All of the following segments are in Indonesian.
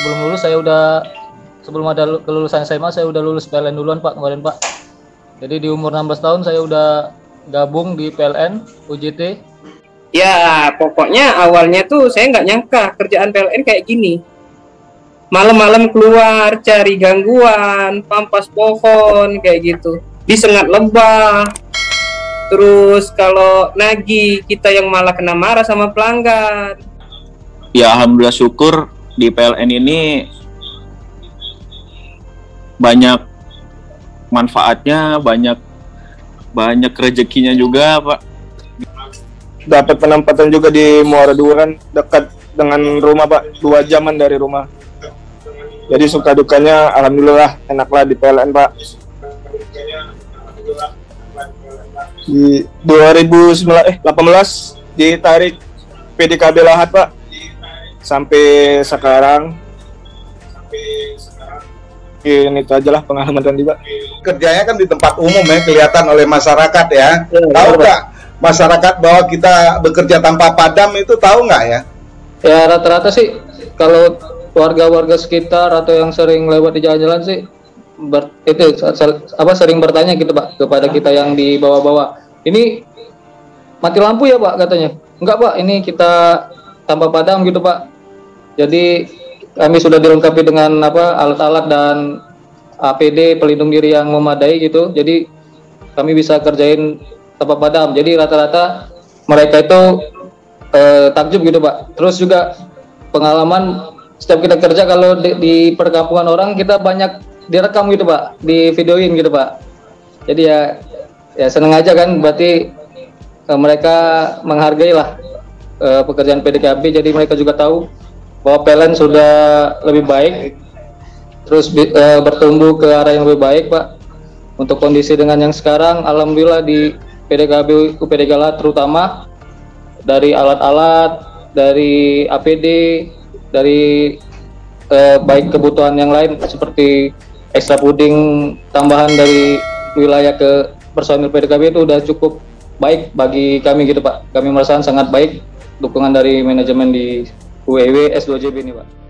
sebelum lulus saya udah, sebelum ada kelulusan SMA saya udah lulus PLN duluan Pak kemarin Pak. Jadi di umur 16 tahun saya udah gabung di PLN UJT. Ya pokoknya awalnya tuh saya nggak nyangka kerjaan PLN kayak gini. Malam-malam keluar cari gangguan, pampas pohon kayak gitu, disengat lebah. Terus kalau nagih kita yang malah kena marah sama pelanggan. Ya alhamdulillah syukur di PLN ini banyak manfaatnya, banyak rezekinya juga Pak. Dapat penempatan juga di Muara Duren, dekat dengan rumah Pak, 2 jaman dari rumah. Jadi suka dukanya alhamdulillah enaklah di PLN Pak. Di 2018 ditarik PDKB Lahat Pak, sampai sekarang. Ini itu aja lah pengalaman tadi Pak. Kerjanya kan di tempat umum ya, kelihatan oleh masyarakat ya. Tahu nggak masyarakat bahwa kita bekerja tanpa padam itu, tahu nggak ya? Ya rata-rata sih kalau warga-warga sekitar atau yang sering lewat di jalan-jalan sih sering bertanya gitu Pak kepada kita yang di bawah-bawah. Ini mati lampu ya Pak katanya. Enggak Pak, ini kita tanpa padam gitu Pak. Jadi kami sudah dilengkapi dengan alat-alat dan APD pelindung diri yang memadai gitu. Jadi kami bisa kerjain tanpa padam. Jadi rata-rata mereka itu takjub gitu Pak. Terus juga pengalaman setiap kita kerja kalau di perkampungan orang kita banyak direkam gitu Pak, di videoin gitu Pak. Jadi ya seneng aja kan, berarti mereka menghargai lah pekerjaan PDKB. Jadi mereka juga tahu bahwa PLN sudah lebih baik, terus bertumbuh ke arah yang lebih baik Pak. Untuk kondisi dengan yang sekarang, alhamdulillah di PDKB UPD Galat terutama dari alat-alat, dari APD, dari baik kebutuhan yang lain seperti ekstra puding tambahan dari wilayah ke personil PDKB itu udah cukup baik bagi kami gitu Pak. Kami merasakan sangat baik dukungan dari manajemen di UEW S2JB ini Pak.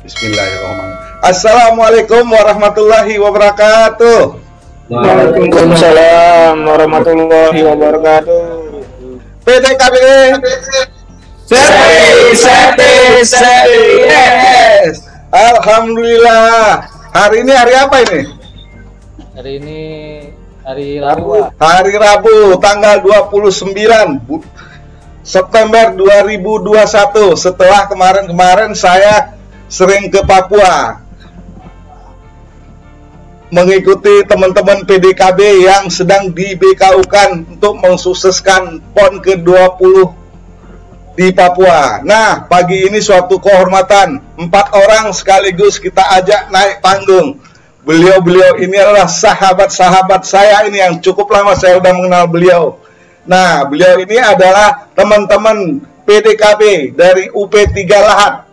Bismillahirrahmanirrahim. Assalamualaikum warahmatullahi wabarakatuh. Waalaikumsalam warahmatullahi wabarakatuh. PDKB Yes. Alhamdulillah. Hari ini hari apa ini? Hari ini hari Rabu Pak. Hari Rabu tanggal 29 September 2021. Setelah kemarin saya sering ke Papua mengikuti teman-teman PDKB yang sedang di BKU-kan untuk mensukseskan PON ke-20 di Papua. Nah, pagi ini suatu kehormatan, 4 orang sekaligus kita ajak naik panggung. Beliau-beliau ini adalah sahabat-sahabat saya ini yang cukup lama saya sudah mengenal beliau. Nah, beliau ini adalah teman-teman PDKB dari UP3 Lahat.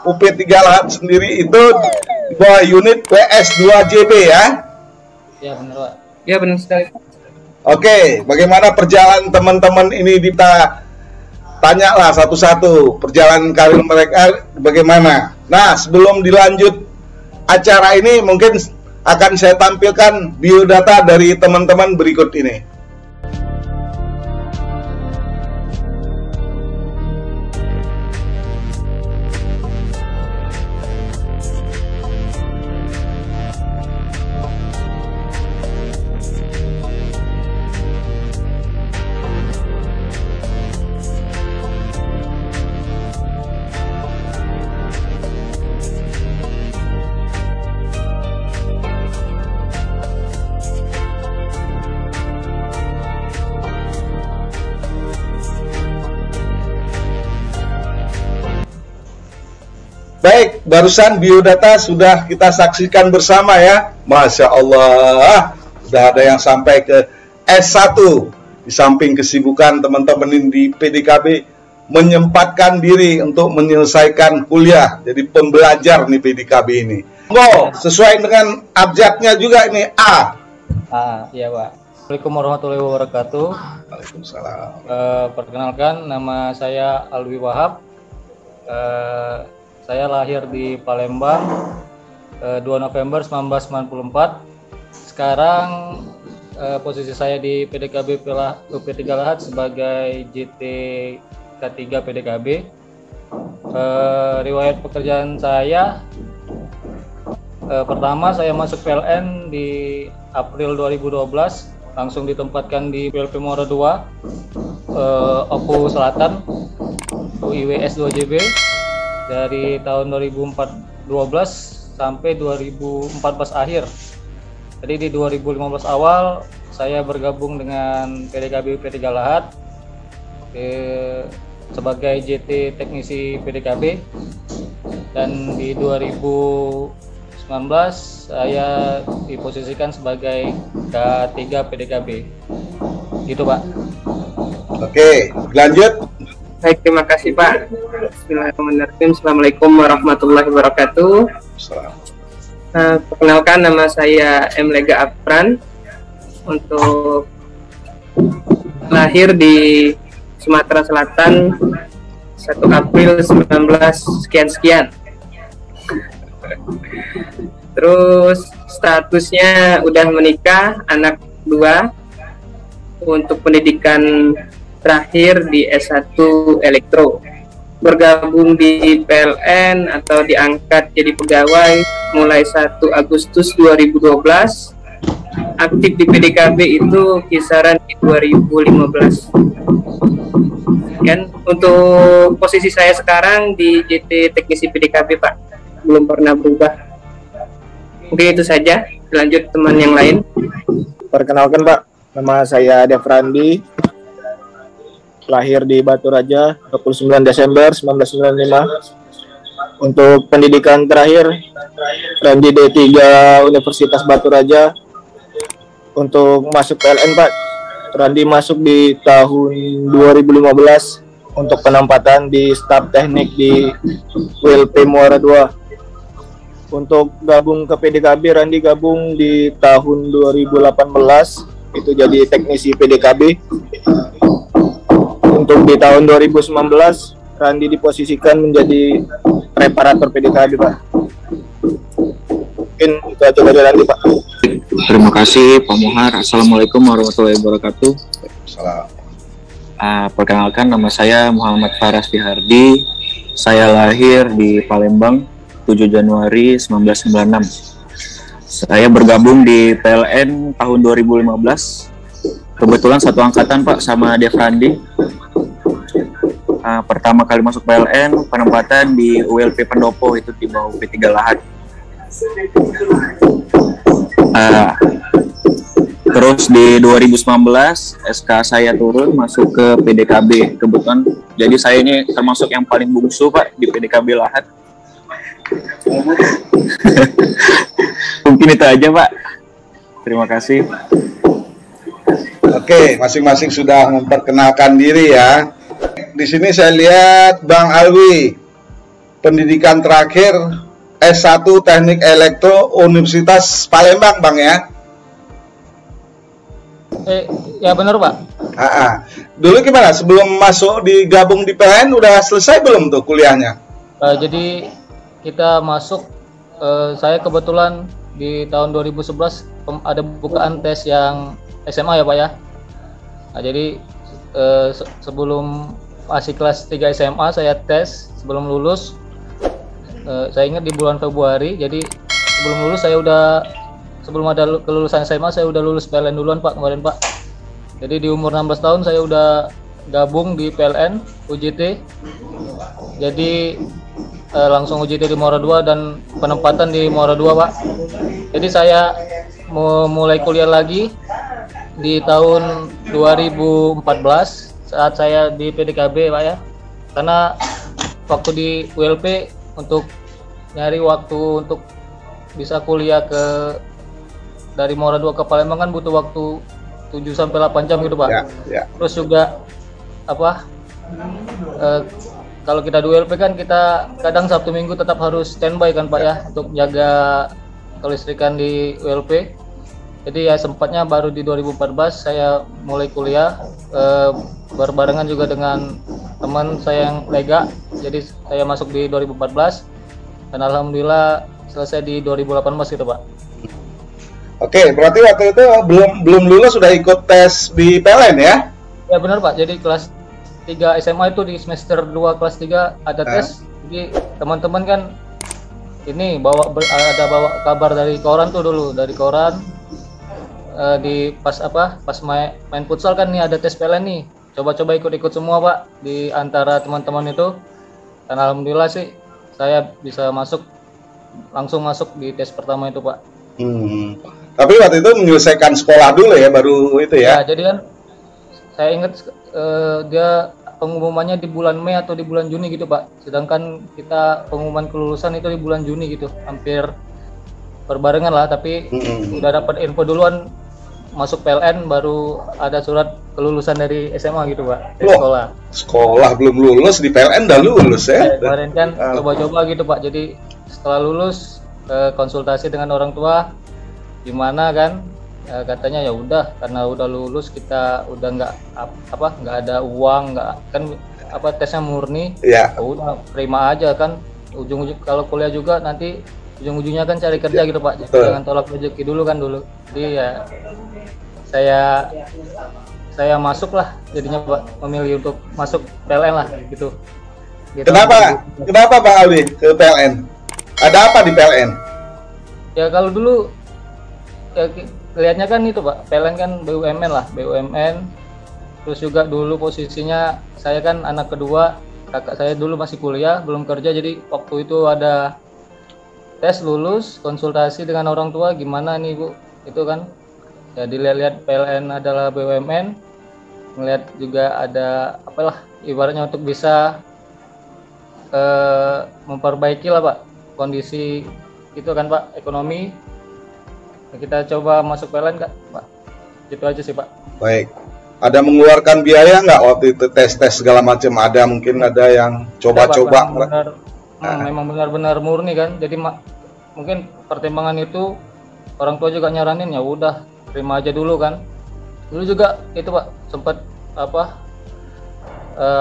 UP3 Lahat sendiri itu di bawah unit PS2JB ya? Ya benar Pak. Ya benar sekali. Oke, bagaimana perjalanan teman-teman ini, kita tanyalah satu-satu perjalanan karir mereka bagaimana. Nah, sebelum dilanjut acara ini mungkin akan saya tampilkan biodata dari teman-teman berikut ini. Baik, barusan biodata sudah kita saksikan bersama ya. Masya Allah, sudah ada yang sampai ke S1. Di samping kesibukan teman-teman ini di PDKB, menyempatkan diri untuk menyelesaikan kuliah. Jadi pembelajar nih PDKB ini. Monggo, sesuai dengan abjadnya juga ini A. Iya Pak. Assalamualaikum warahmatullahi wabarakatuh. Waalaikumsalam. Perkenalkan, nama saya Alwi Wahab. Saya lahir di Palembang 2 November 1994. Sekarang posisi saya di PDKB UP3 Lahat sebagai JT K3 PDKB. Riwayat pekerjaan saya, pertama saya masuk PLN di April 2012, langsung ditempatkan di PLP Muara 2, Oku Selatan, UIWS 2JB dari tahun 2012 sampai 2014 akhir. Jadi di 2015 awal saya bergabung dengan PDKB UP3 Lahat sebagai JT Teknisi PDKB, dan di 2019 saya diposisikan sebagai K3 PDKB. Gitu Pak. Oke, lanjut. Baik, terima kasih Pak. Bismillahirrahmanirrahim. Assalamualaikum warahmatullahi wabarakatuh. Perkenalkan, nama saya M. Lega Afran. Untuk lahir di Sumatera Selatan 1 April 19 sekian-sekian. Terus statusnya udah menikah, anak 2. Untuk pendidikan terakhir di S1 Elektro. Bergabung di PLN atau diangkat jadi pegawai mulai 1 Agustus 2012. Aktif di PDKB itu kisaran di 2015. Kan untuk posisi saya sekarang di JT Teknisi PDKB Pak, belum pernah berubah. Mungkin itu saja. Lanjut teman yang lain. Perkenalkan Pak, nama saya Defrandi. Lahir di Batu Raja 29 Desember 1995. Untuk pendidikan terakhir Randi D3 Universitas Batu Raja. Untuk masuk PLN Pak, Randi masuk di tahun 2015 untuk penempatan di staf teknik di WLP Muara 2. Untuk gabung ke PDKB, Randi gabung di tahun 2018, itu jadi teknisi PDKB. Untuk di tahun 2019, Randi diposisikan menjadi reparator PDKB, Pak. Mungkin itu aja dari Randi, Pak. Terima kasih Pak Mohar. Assalamualaikum warahmatullahi wabarakatuh. Salam. Perkenalkan, nama saya Muhammad Faras Fihardi. Saya lahir di Palembang 7 Januari 1996. Saya bergabung di PLN tahun 2015. Kebetulan satu angkatan Pak sama Defrandi. Pertama kali masuk PLN, penempatan di ULP Pendopo, itu di bawah UP3 Lahat. Terus di 2019 SK saya turun masuk ke PDKB. Kebetulan jadi saya ini termasuk yang paling bungsu Pak di PDKB Lahat. Mungkin itu aja Pak. Terima kasih. Oke, masing-masing sudah memperkenalkan diri ya. Di sini saya lihat Bang Alwi, pendidikan terakhir S1 Teknik Elektro Universitas Palembang, Bang ya? Ya benar Pak. Dulu gimana? Sebelum masuk digabung di PLN udah selesai belum tuh kuliahnya? Jadi kita masuk, saya kebetulan di tahun 2011 ada bukaan tes yang SMA ya Pak ya. Nah, jadi sebelum masih kelas 3 SMA saya tes sebelum lulus. Saya ingat di bulan Februari. Jadi sebelum lulus sebelum ada kelulusan SMA saya udah lulus PLN duluan Pak kemarin Pak. Jadi di umur 16 tahun saya udah gabung di PLN UJT. Jadi langsung UJT di Muara 2 dan penempatan di Muara 2 Pak. Jadi saya mulai kuliah lagi di tahun 2014 saat saya di PDKB Pak ya. Karena waktu di WLP untuk nyari waktu untuk bisa kuliah dari Muara 2 ke Palembang kan butuh waktu 7 sampai 8 jam gitu Pak. Ya. Terus juga eh, kalau kita di ULP kan kita kadang Sabtu Minggu tetap harus standby kan Pak ya untuk jaga kelistrikan di ULP. Jadi ya sempatnya baru di 2014 saya mulai kuliah berbarengan juga dengan teman saya yang lega. Jadi saya masuk di 2014 dan alhamdulillah selesai di 2018 gitu Pak. Oke, berarti waktu itu belum lulus sudah ikut tes di PLN ya? Ya benar Pak. Jadi kelas 3 SMA itu di semester 2 kelas 3 ada tes. Jadi teman-teman kan ini bawa kabar dari koran tuh dulu, dari koran di pas main futsal kan nih ada tes PLN nih. Coba-coba ikut-ikut semua Pak di antara teman-teman itu. Dan alhamdulillah sih saya bisa langsung masuk di tes pertama itu Pak. Tapi waktu itu menyelesaikan sekolah dulu ya baru itu ya? Ya jadi kan saya ingat dia pengumumannya di bulan Mei atau di bulan Juni gitu Pak. Sedangkan kita pengumuman kelulusan itu di bulan Juni gitu, hampir berbarengan lah. Tapi udah dapat info duluan masuk PLN baru ada surat kelulusan dari SMA gitu Pak, dari sekolah. Sekolah belum lulus di PLN udah lulus ya? Kemarin kan coba-coba gitu Pak. Jadi setelah lulus konsultasi dengan orang tua gimana kan. Katanya ya udah karena udah lulus kita udah nggak ada uang, nggak kan tesnya murni ya udah terima aja kan, ujung-ujung kalau kuliah juga nanti ujung-ujungnya kan cari kerja gitu Pak. Jadi jangan tolak rezeki dulu. Jadi ya saya masuk lah jadinya Pak, memilih untuk masuk PLN lah gitu. Kenapa Pak Alwi ke PLN? Ada apa di PLN? Ya kalau dulu ya lihatnya kan itu Pak, PLN kan BUMN. Terus juga dulu posisinya saya kan anak kedua, kakak saya dulu masih kuliah, belum kerja. Jadi waktu itu ada tes lulus, konsultasi dengan orang tua gimana nih Bu, itu kan. Ya dilihat PLN adalah BUMN, melihat juga ada ibaratnya untuk bisa memperbaiki lah Pak kondisi itu kan Pak, ekonomi. Kita coba masuk PLN Kak, Pak. Gitu aja sih Pak. Baik. Ada mengeluarkan biaya nggak waktu itu tes segala macam? Ada mungkin ada yang coba-coba. Memang benar-benar murni kan. Jadi mungkin pertimbangan itu orang tua juga nyaranin ya udah terima aja dulu kan. Dulu juga itu Pak sempat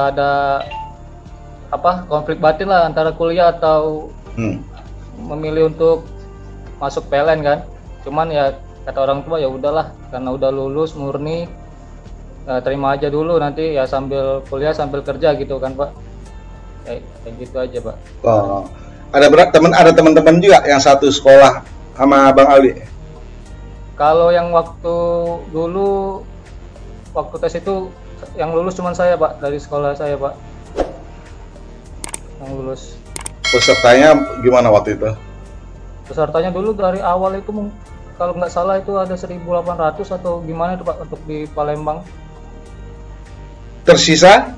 ada konflik batin lah antara kuliah atau memilih untuk masuk PLN kan. Cuman ya kata orang tua ya udahlah karena udah lulus murni, terima aja dulu nanti ya sambil kuliah sambil kerja gitu kan Pak. Kayak gitu aja Pak. Oh. Ada teman-teman juga yang satu sekolah sama Bang Alwi? Kalau yang waktu tes itu yang lulus cuma saya Pak, dari sekolah saya Pak yang lulus. Pesertanya gimana waktu itu? Pesertanya dulu dari awal itu kalau nggak salah itu ada 1.800 atau gimana itu Pak untuk di Palembang. Tersisa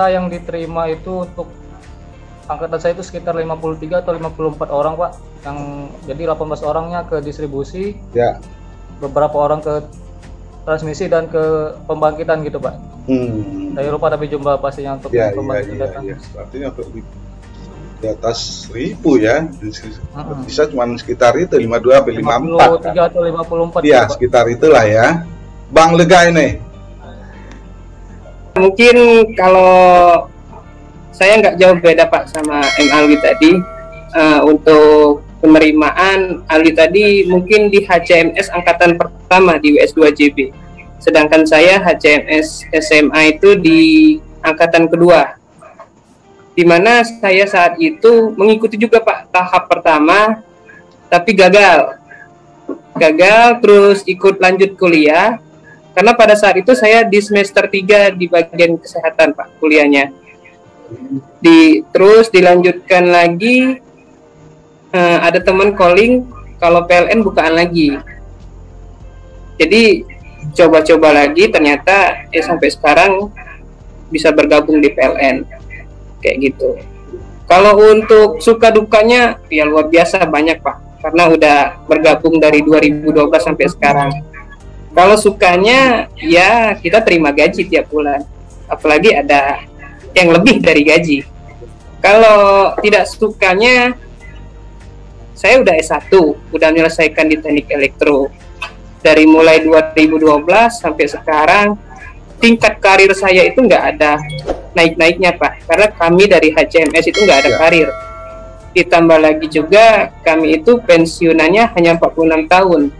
yang diterima itu untuk angkatan saya itu sekitar 53 atau 54 orang Pak. Yang jadi 18 orangnya ke distribusi. Ya. Beberapa orang ke transmisi dan ke pembangkitan gitu Pak. Saya lupa tapi jumlah pastinya untuk pembangkitan. Artinya di atas 1.000 ya, bisa cuma sekitar itu 52 sampai 54 53 atau 54 ya, sekitar itulah ya. Bang Lega ini mungkin kalau saya nggak jauh beda Pak sama Alwi tadi. Untuk penerimaan Alwi tadi mungkin di HCMS angkatan pertama di WS2JB, sedangkan saya HCMS SMA itu di angkatan kedua, di mana saya saat itu mengikuti juga Pak tahap pertama, tapi gagal terus ikut lanjut kuliah, karena pada saat itu saya di semester 3 di bagian kesehatan Pak kuliahnya. Terus dilanjutkan lagi, ada teman calling kalau PLN bukaan lagi, jadi coba-coba lagi, ternyata sampai sekarang bisa bergabung di PLN. Kayak gitu. Kalau untuk suka dukanya ya luar biasa banyak Pak, karena udah bergabung dari 2012 sampai sekarang. Kalau sukanya ya kita terima gaji tiap bulan, apalagi ada yang lebih dari gaji. Kalau tidak sukanya, saya udah S1, udah menyelesaikan di teknik elektro. Dari mulai 2012 sampai sekarang, tingkat karir saya itu nggak ada naik-naiknya Pak, karena kami dari HCMS itu nggak ada karir. Ditambah lagi juga kami itu pensiunannya hanya 46 tahun.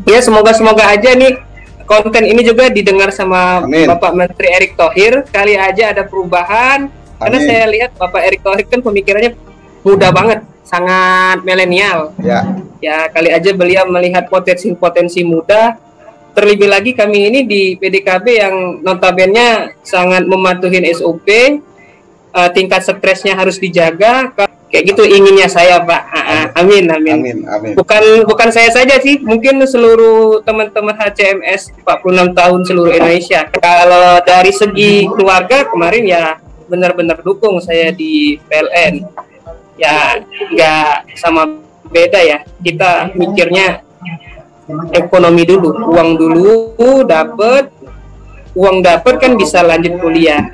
Ya semoga aja nih konten ini juga didengar sama Amin. Bapak Menteri Erick Thohir, kali aja ada perubahan. Karena Amin. saya lihat Bapak Erick Thohir kan pemikirannya muda banget, sangat milenial. Ya kali aja beliau melihat potensi muda. Terlebih lagi kami ini di PDKB yang notabene sangat mematuhin SOP, tingkat stresnya harus dijaga, kayak gitu inginnya saya Pak. Amin. Bukan saya saja sih, mungkin seluruh teman-teman HCMS 46 tahun seluruh Indonesia. Kalau dari segi keluarga kemarin ya benar-benar dukung saya di PLN. Ya nggak sama beda ya, kita mikirnya ekonomi dulu, uang dapat kan bisa lanjut kuliah.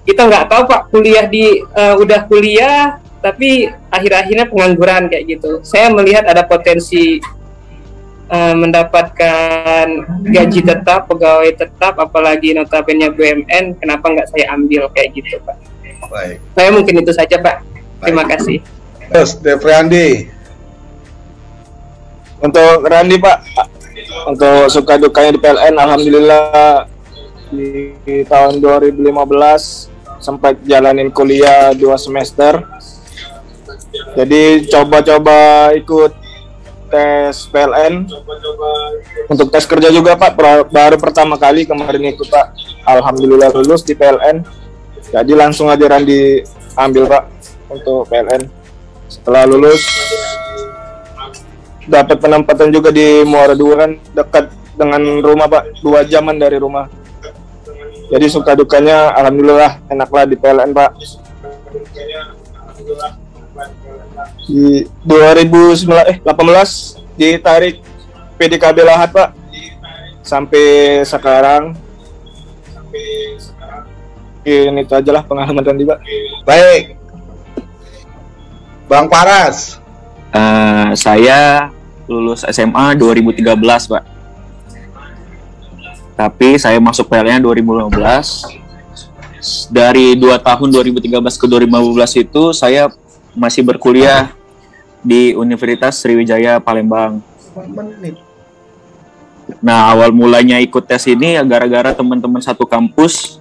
Kita nggak tahu Pak, udah kuliah tapi akhir-akhirnya pengangguran kayak gitu. Saya melihat ada potensi mendapatkan gaji tetap, pegawai tetap, apalagi notabene BUMN, kenapa nggak saya ambil kayak gitu Pak. Baik. Saya mungkin itu saja Pak. Terima kasih. Terus Devriandi. Untuk Randi Pak, untuk suka dukanya di PLN, alhamdulillah di tahun 2015 sempat jalanin kuliah 2 semester. Jadi coba-coba ikut tes PLN. Untuk tes kerja juga Pak, baru pertama kali kemarin ikut Pak. Alhamdulillah lulus di PLN. Jadi langsung aja Randi ambil Pak untuk PLN. Setelah lulus dapat penempatan juga di Muara II kan, dekat dengan rumah Pak, 2 jaman dari rumah. Jadi suka dukanya alhamdulillah enaklah di PLN Pak. Di 2018 ditarik PDKB Lahat Pak, sampai sekarang. Ini itu aja lah pengalaman Randi Pak. Baik, Bang Paras. Saya lulus SMA 2013 Pak, tapi saya masuk PLN 2015. Dari 2 tahun 2013 ke 2015 itu saya masih berkuliah di Universitas Sriwijaya Palembang. Nah awal mulanya ikut tes ini ya gara-gara teman-teman satu kampus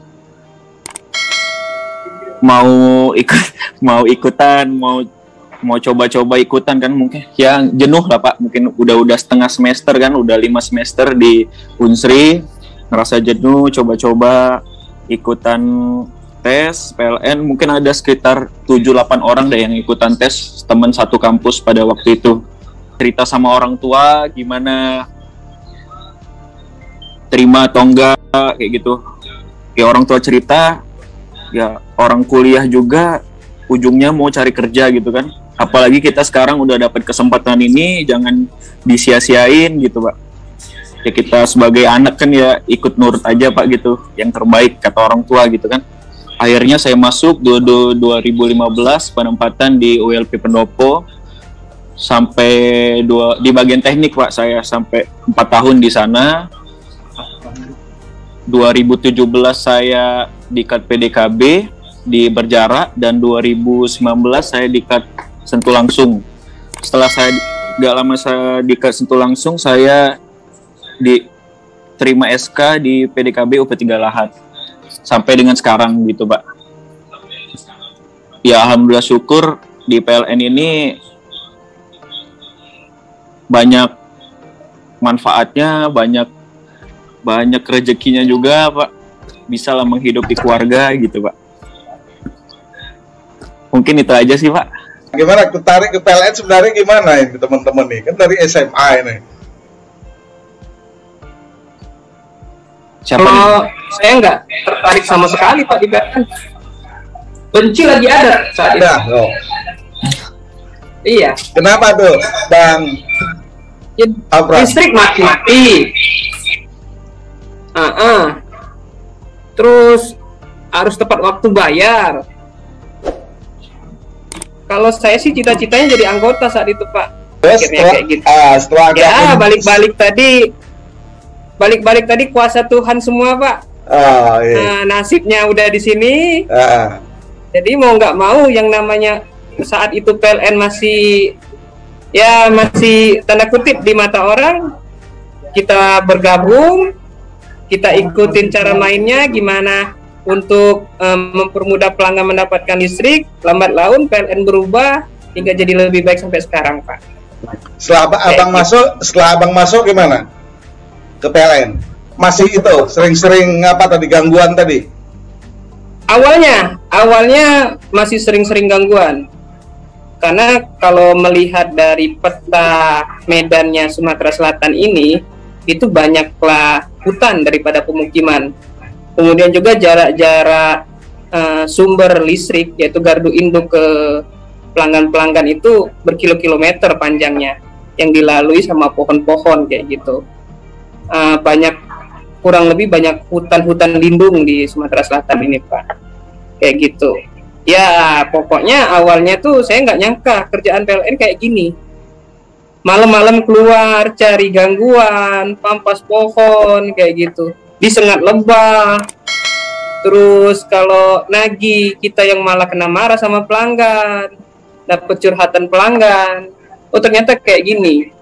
mau coba-coba ikutan kan, mungkin ya jenuh lah Pak, mungkin udah setengah semester kan, udah 5 semester di Unsri, ngerasa jenuh, coba-coba ikutan tes PLN, mungkin ada sekitar 7-8 orang deh yang ikutan tes, teman satu kampus pada waktu itu. Cerita sama orang tua gimana, terima atau enggak kayak gitu. Ya orang tua cerita, ya orang kuliah juga ujungnya mau cari kerja gitu kan. Apalagi kita sekarang udah dapat kesempatan ini, jangan disia-siain gitu Pak. Ya kita sebagai anak kan ya ikut nurut aja Pak gitu, yang terbaik kata orang tua gitu kan. Akhirnya saya masuk 2015 penempatan di ULP Pendopo, sampai di bagian teknik Pak, saya sampai 4 tahun di sana. 2017 saya di-cut PDKB di Berjarak, dan 2019 saya di-cut Sentul Langsung. Setelah gak lama saya di-cut Sentul Langsung, saya diterima SK di PDKB UP3 Lahat sampai dengan sekarang gitu Pak. Ya alhamdulillah syukur di PLN ini banyak manfaatnya, banyak rezekinya juga Pak, bisa lah menghidupi keluarga gitu Pak. Mungkin itu aja sih Pak. Gimana tertarik ke PLN sebenarnya gimana ini teman-teman nih? Kan dari SMA ini. Kalau saya nggak tertarik sama sekali Pak di PLN. Benci lagi ada saat itu. Oh. Iya. Kenapa tuh, Bang? Listrik mati. Terus harus tepat waktu bayar. Kalau saya sih cita-citanya jadi anggota saat itu, Pak. Terus Akhirnya kayak gitu. setelah Ya, gabung- balik-balik tadi kuasa Tuhan semua, Pak. Iya. Nasibnya udah di sini. Jadi mau nggak mau yang namanya saat itu PLN masih tanda kutip di mata orang, kita bergabung, kita ikutin cara mainnya gimana untuk mempermudah pelanggan mendapatkan listrik. Lambat laun PLN berubah hingga jadi lebih baik sampai sekarang, Pak. Setelah abang masuk gimana ke PLN? Masih itu sering-sering gangguan tadi? Awalnya masih sering-sering gangguan. Karena kalau melihat dari peta medannya Sumatera Selatan ini, itu banyaklah hutan daripada pemukiman. Kemudian juga jarak-jarak sumber listrik, yaitu gardu induk ke pelanggan-pelanggan itu berkilo-kilometer panjangnya, yang dilalui sama pohon-pohon kayak gitu. Kurang lebih banyak hutan-hutan lindung di Sumatera Selatan ini, Pak. Kayak gitu. Ya, pokoknya awalnya tuh saya nggak nyangka kerjaan PLN kayak gini. Malam-malam keluar, cari gangguan, pampas pohon, kayak gitu. Disengat lebah. Terus kalau nagih, kita yang malah kena marah sama pelanggan. Dapat curhatan pelanggan. Oh, ternyata kayak gini.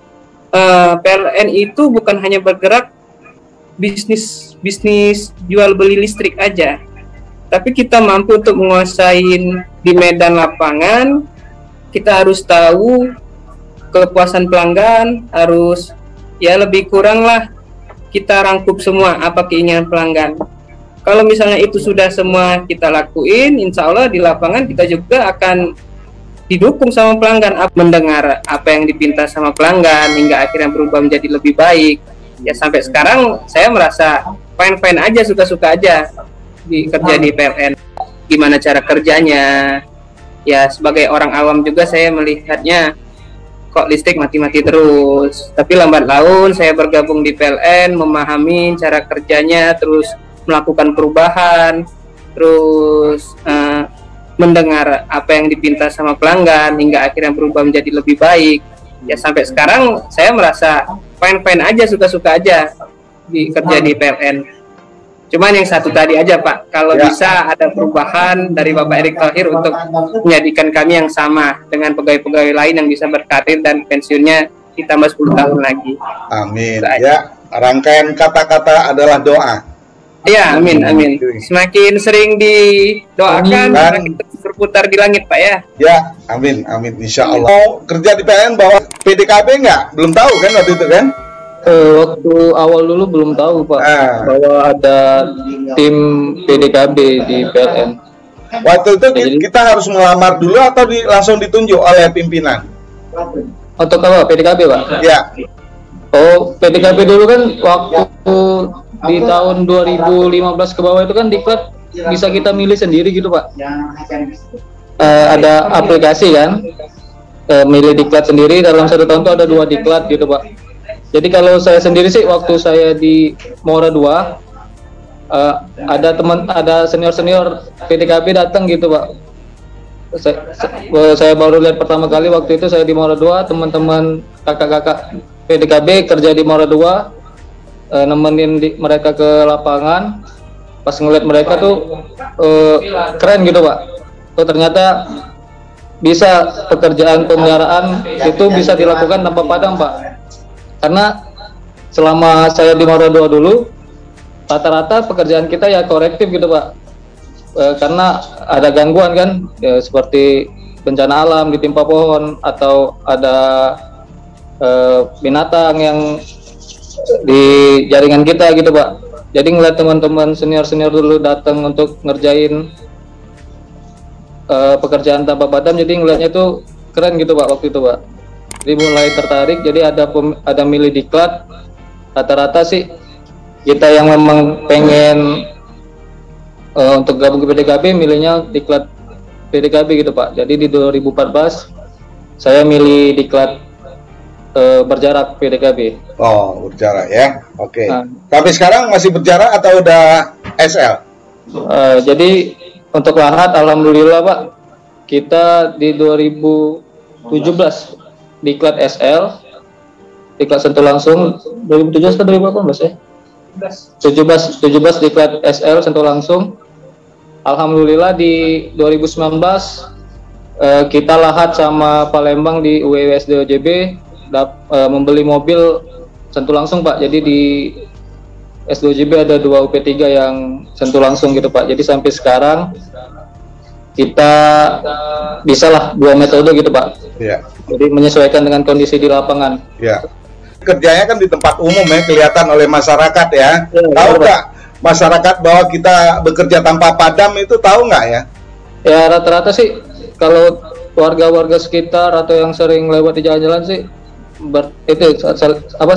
PLN itu bukan hanya bergerak bisnis jual beli listrik aja, tapi kita mampu untuk menguasain di medan lapangan. Kita harus tahu kepuasan pelanggan, harus lebih kurang lah kita rangkup semua apa keinginan pelanggan. Kalau misalnya itu sudah semua kita lakuin, insya Allah di lapangan kita juga akan didukung sama pelanggan, mendengar apa yang dipinta sama pelanggan hingga akhirnya berubah menjadi lebih baik. Ya sampai sekarang saya merasa fine-fine aja, suka-suka aja kerja di PLN. Gimana cara kerjanya? Ya sebagai orang awam juga saya melihatnya kok listrik mati-mati terus. Tapi lambat laun saya bergabung di PLN, memahami cara kerjanya, terus melakukan perubahan, terus mendengar apa yang dipinta sama pelanggan hingga akhirnya berubah menjadi lebih baik. Ya sampai sekarang saya merasa fine-fine aja, suka-suka aja kerja di PLN. Cuman yang satu tadi aja, Pak, kalau bisa ada perubahan dari Bapak Erick Thohir untuk menjadikan kami yang sama dengan pegawai-pegawai lain yang bisa berkarir dan pensiunnya ditambah 10 tahun lagi. Amin. Ya, rangkaian kata-kata adalah doa. Ya, amin. Semakin sering didoakan, semakin berputar di langit, Pak ya. Ya, amin, insya Allah. Mau kerja di PLN bawa PDKB nggak? Belum tahu kan waktu itu kan? Waktu awal dulu belum tahu, Pak, bahwa ada tim PDKB di PLN. Waktu itu kita harus melamar dulu atau langsung ditunjuk oleh pimpinan? Atau apa PDKB, Pak? Ya. Oh, PDKB dulu kan waktu di tahun 2015 ke bawah itu kan diklat bisa kita milih sendiri gitu, Pak. Ada aplikasi kan, milih diklat sendiri, dalam 1 tahun itu ada 2 diklat gitu, Pak. Jadi kalau saya sendiri sih waktu saya di Mora 2 ada senior PDKB datang gitu, Pak. Saya baru lihat pertama kali waktu itu saya di Mora 2, teman-teman kakak-kakak PDKB kerja di Mora 2, nemenin mereka ke lapangan. Pas ngeliat mereka tuh keren gitu, Pak. Tuh ternyata bisa pekerjaan pemeliharaan itu bisa dilakukan tanpa padam, Pak. Karena selama saya di Mora 2 dulu, rata-rata pekerjaan kita ya korektif gitu, Pak. Karena ada gangguan kan, seperti bencana alam ditimpa pohon atau ada binatang yang di jaringan kita gitu, Pak. Jadi ngeliat teman-teman senior dulu datang untuk ngerjain pekerjaan tanpa padam, jadi ngeliatnya itu keren gitu, Pak, waktu itu, Pak. Jadi mulai tertarik, jadi ada milih diklat. Rata-rata sih kita yang memang pengen untuk gabung ke PDKB milihnya diklat PDKB gitu, Pak. Jadi di 2014 saya milih diklat berjarak PDKB. Oh, berjarak ya. Oke. Tapi sekarang masih berjarak atau udah SL? Jadi untuk lahat, alhamdulillah Pak, kita di 2017 diklat SL, diklat sentuh langsung 2017 ke 2018 ya? 17 diklat SL sentuh langsung. Alhamdulillah di 2019 kita lahat sama Palembang di UWSDOJB membeli mobil sentuh langsung Pak. Jadi di S2JB ada 2 UP3 yang sentuh langsung gitu Pak. Jadi sampai sekarang kita bisa lah 2 metode gitu Pak. Ya. Jadi menyesuaikan dengan kondisi di lapangan. Ya. Kerjanya kan di tempat umum ya, kelihatan oleh masyarakat ya. Tahu nggak masyarakat bahwa kita bekerja tanpa padam itu, tahu nggak ya? Ya rata-rata sih kalau warga-warga sekitar atau yang sering lewat di jalan-jalan sih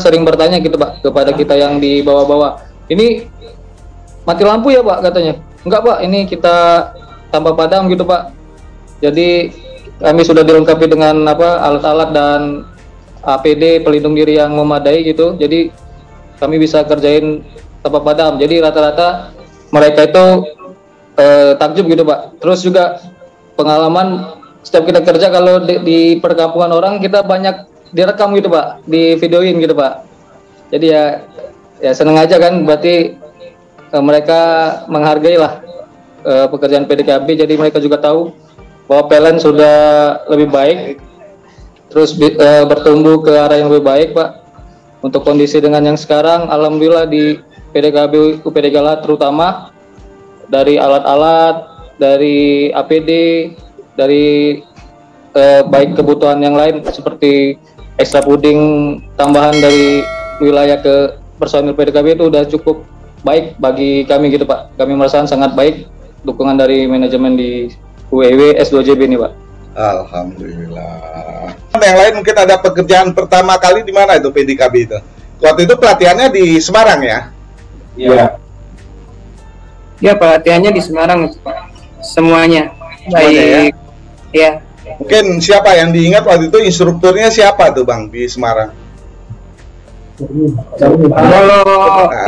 sering bertanya gitu Pak kepada kita yang di bawah-bawah, ini mati lampu ya Pak katanya. Enggak Pak, ini kita tanpa padam gitu Pak. Jadi kami sudah dilengkapi dengan alat-alat dan APD pelindung diri yang memadai gitu. Jadi kami bisa kerjain tanpa padam. Jadi rata-rata mereka itu takjub gitu Pak. Terus juga pengalaman setiap kita kerja kalau di perkampungan orang, kita banyak direkam gitu Pak, di videoin gitu Pak. Jadi ya seneng aja kan, berarti mereka menghargai lah pekerjaan PDKB. Jadi mereka juga tahu bahwa PLN sudah lebih baik, terus bertumbuh ke arah yang lebih baik Pak. Untuk kondisi dengan yang sekarang, alhamdulillah di PDKB UP3 Lahat terutama, dari alat-alat, dari APD, dari baik kebutuhan yang lain seperti ekstra puding tambahan dari wilayah ke personil PDKB itu udah cukup baik bagi kami gitu Pak. Kami merasakan sangat baik dukungan dari manajemen di UEW S2JB ini Pak. Alhamdulillah. Yang lain mungkin ada pekerjaan pertama kali di mana itu PDKB itu? Waktu itu pelatihannya di Semarang ya? Iya. Ya, pelatihannya di Semarang Pak. Semuanya. Baik. Ya. Mungkin siapa yang diingat waktu itu instrukturnya siapa tuh Bang di Semarang? Kalau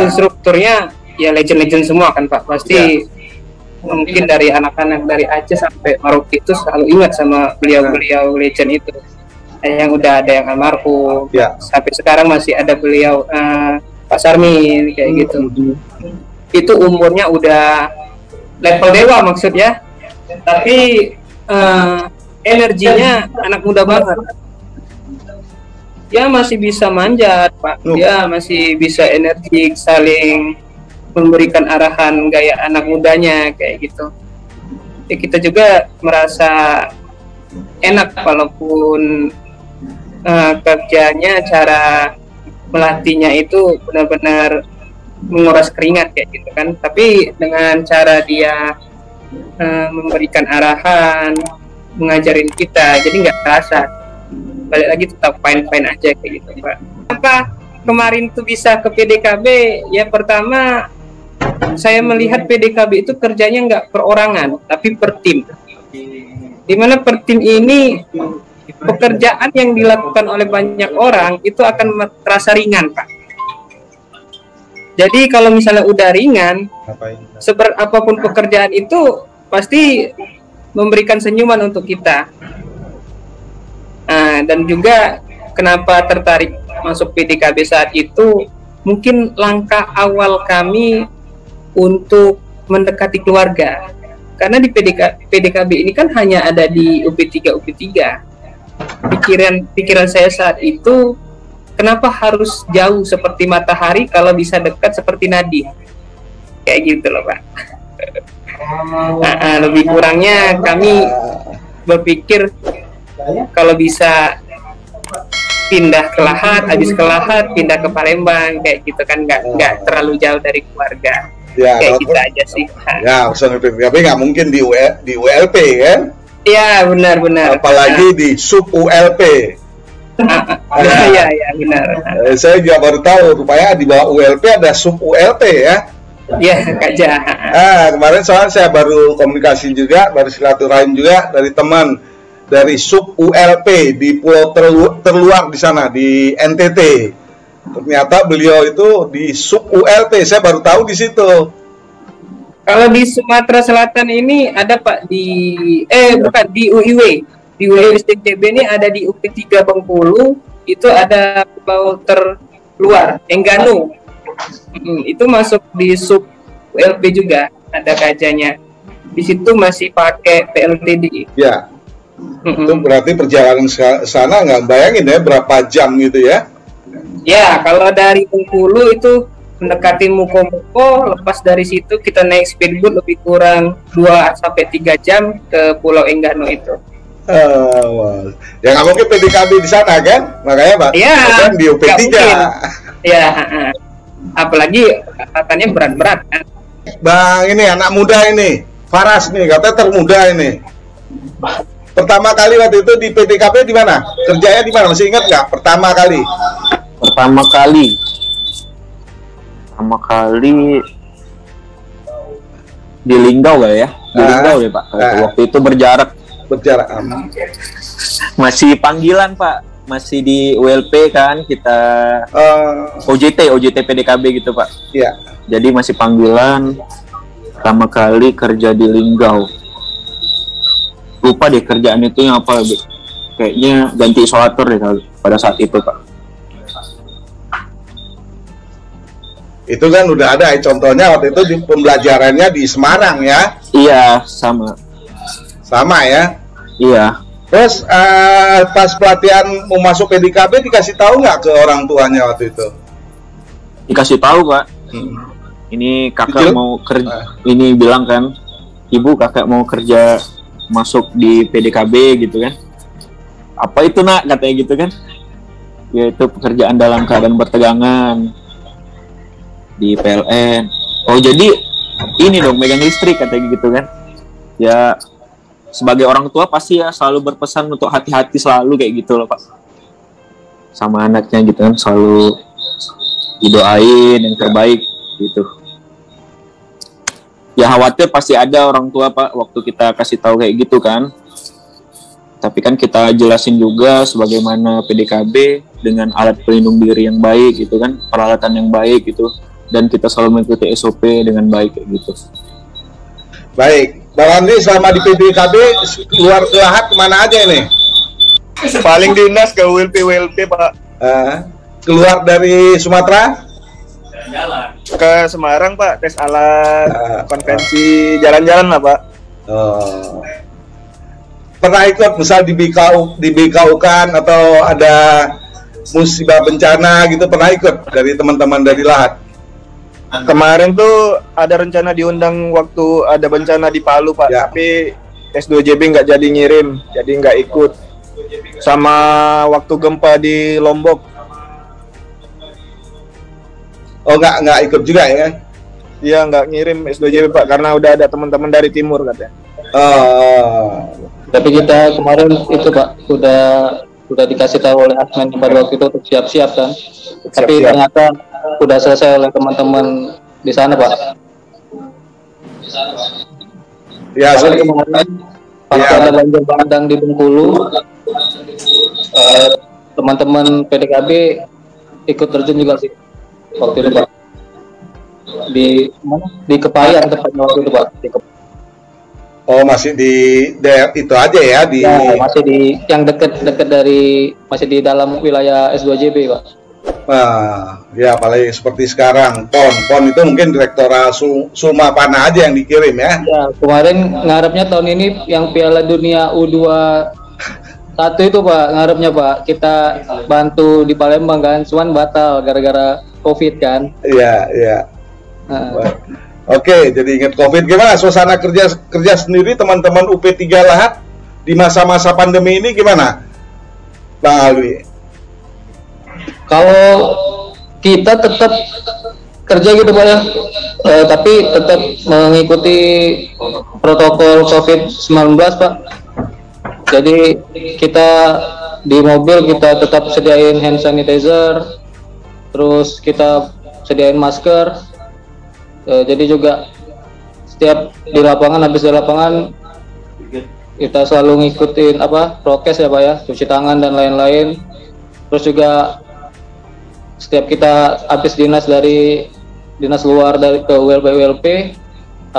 instrukturnya ya legend-legend semua kan Pak. Pasti mungkin dari anak-anak dari Aceh sampai Maroke itu selalu ingat sama beliau-beliau legend itu. Yang udah ada yang almarhum. Sampai sekarang masih ada beliau Pak Sarmi kayak gitu. Itu umurnya udah level dewa maksudnya. Tapi energinya anak muda banget. Dia masih bisa manjat, Pak. Dia masih bisa energik, saling memberikan arahan gaya anak mudanya kayak gitu. Ya, kita juga merasa enak walaupun kerjanya, cara melatihnya itu benar-benar menguras keringat kayak gitu kan. Tapi dengan cara dia memberikan arahan, mengajarin kita, jadi nggak terasa. Balik lagi tetap fine-fine aja kayak gitu Pak. Kenapa kemarin tuh bisa ke PDKB? Ya pertama saya melihat PDKB itu kerjanya nggak perorangan, tapi per tim. Dimana per tim ini pekerjaan yang dilakukan oleh banyak orang itu akan terasa ringan Pak. Jadi kalau misalnya udah ringan, seberat apapun pekerjaan itu pasti memberikan senyuman untuk kita. Dan juga kenapa tertarik masuk PDKB saat itu, mungkin langkah awal kami untuk mendekati keluarga. Karena di PDKB ini kan hanya ada di UP3. Pikiran saya saat itu, kenapa harus jauh seperti matahari kalau bisa dekat seperti nadi? Kayak gitu loh Pak. Lebih kurangnya kami berpikir kalau bisa pindah ke Lahat, habis ke Lahat pindah ke Palembang kayak gitu kan, nggak terlalu jauh dari keluarga. Ya, kayak gitu aja sih. Ya, personil PDKB nggak mungkin di ULP kan? Iya, benar-benar. Apalagi di sub ULP. Iya, benar. Saya juga baru tahu rupanya di bawah ULP ada sub ULP ya. Iya, Kak Ja. Kemarin soalnya saya baru komunikasi juga, baru silaturahim juga dari teman dari sub ULP di pulau terluar di sana di NTT. Ternyata beliau itu di sub ULP, saya baru tahu di situ. Kalau di Sumatera Selatan ini ada Pak bukan di UIW. Di UIW STCB ini ada di UP3 Bengkulu, itu ada pulau terluar, Enggano. Itu masuk di sub ULP juga, ada kajanya. Di situ masih pakai PLTD. Ya. Itu berarti perjalanan sana nggak bayangin ya berapa jam gitu ya? Ya, kalau dari Bengkulu itu mendekati Muko-Muko, lepas dari situ kita naik speedboat lebih kurang 2-3 jam ke Pulau Enggano itu. Ya nggak mungkin PDKB di sana kan? Makanya Pak, kan di UP3. Ya, apalagi katanya berat-berat kan. Bang, ini anak muda ini, Faras nih, katanya termuda ini. Pertama kali waktu itu di PDKB di mana? Kerjanya di mana? Masih ingat nggak? Pertama kali di Linggau gak ya? Di Linggau deh Pak. Waktu itu berjarak masih panggilan Pak, masih di ULP kan kita OJT PDKB gitu Pak. Iya. Jadi masih panggilan. Pertama kali kerja di Linggau. Lupa deh kerjaan itu yang apa, kayaknya ganti isolator deh pada saat itu Pak. Itu kan udah ada contohnya waktu itu di pembelajarannya di Semarang ya? Iya, sama ya? Iya. Terus pas pelatihan mau masuk PDKB dikasih tahu nggak ke orang tuanya waktu itu? Dikasih tahu Pak. Ini kakak mau kerja. Ini bilang kan, ibu kakak mau kerja masuk di PDKB gitu kan? Apa itu nak katanya gitu kan? Yaitu pekerjaan dalam keadaan bertegangan di PLN. Oh jadi ini dong megang listrik katanya gitu kan? Ya sebagai orang tua pasti ya selalu berpesan untuk hati-hati selalu kayak gitu loh Pak. Sama anaknya gitu kan, selalu didoain yang terbaik gitu. Ya khawatir pasti ada orang tua Pak waktu kita kasih tahu kayak gitu kan. Tapi kan kita jelasin juga sebagaimana PDKB dengan alat pelindung diri yang baik gitu kan, peralatan yang baik gitu. Dan kita selalu mengikuti SOP dengan baik kayak gitu. Baik, Bang Andri selama di PDKB keluar ke Lahat kemana aja ini? Paling dinas ke WLP Pak. Keluar dari Sumatera? Ke Semarang Pak, tes alat, konvensi, jalan-jalan lah Pak. Pernah ikut misal di BKU kan atau ada musibah bencana gitu, pernah ikut dari teman-teman dari Lahat? Kemarin tuh ada rencana diundang waktu ada bencana di Palu Pak, ya. Tapi S2JB nggak jadi ngirim, jadi nggak ikut. Sama waktu gempa di Lombok. Oh nggak ikut juga ya? Iya nggak ngirim S2JB Pak, karena udah ada teman-teman dari timur katanya. Tapi kita kemarin itu Pak udah dikasih tahu oleh admin pada waktu itu untuk siap-siap kan. Tapi ternyata udah selesai oleh teman-teman di sana Pak. Ya, kemarin pas ada banjir bandang di Bengkulu, teman-teman PDKB ikut terjun juga sih waktu itu Pak. Di mana? Di Kepayan tepatnya waktu itu Pak. Oh masih di daerah itu aja ya di? Ya, masih di yang dekat dari masih di dalam wilayah S2JB Pak. Nah, ya apalagi seperti sekarang PON itu mungkin Direktorat Sumapana aja yang dikirim ya. Ya, kemarin ngarepnya tahun ini yang Piala Dunia U21 itu Pak, ngarepnya Pak, kita bantu di Palembang kan, cuman batal gara-gara COVID kan. Iya. Oke, jadi ingat COVID, gimana suasana kerja sendiri teman-teman UP3 Lahat di masa-masa pandemi ini gimana, Bang Alwi? Kalau kita tetap kerja gitu Pak ya, tapi tetap mengikuti protokol COVID-19 Pak. Jadi kita di mobil kita tetap sediain hand sanitizer, terus kita sediain masker. Jadi juga setiap di lapangan, habis di lapangan kita selalu ngikutin prokes ya Pak ya, cuci tangan dan lain-lain. Terus juga setiap kita habis dinas dari dinas luar dari ke WLP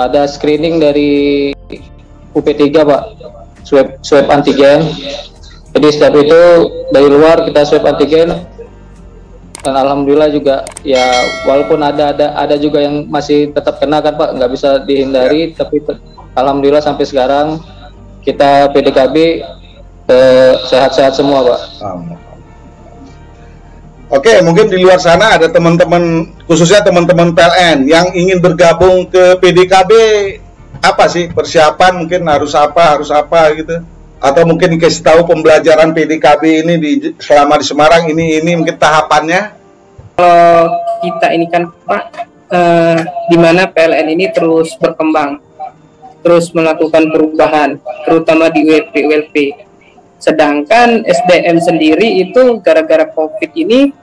ada screening dari UP3 Pak, swab antigen. Jadi setiap itu dari luar kita swab antigen, dan alhamdulillah juga ya, walaupun ada juga yang masih tetap kena kan Pak, nggak bisa dihindari, tapi alhamdulillah sampai sekarang kita PDKB sehat-sehat semua Pak. Oke, mungkin di luar sana ada teman-teman, khususnya teman-teman PLN yang ingin bergabung ke PDKB, apa sih persiapan, mungkin harus apa gitu, atau mungkin kasih tahu pembelajaran PDKB ini selama di Semarang ini mungkin tahapannya. Kalau kita ini kan Pak, di mana PLN ini terus berkembang, terus melakukan perubahan, terutama di ULP. Sedangkan SDM sendiri itu gara-gara COVID ini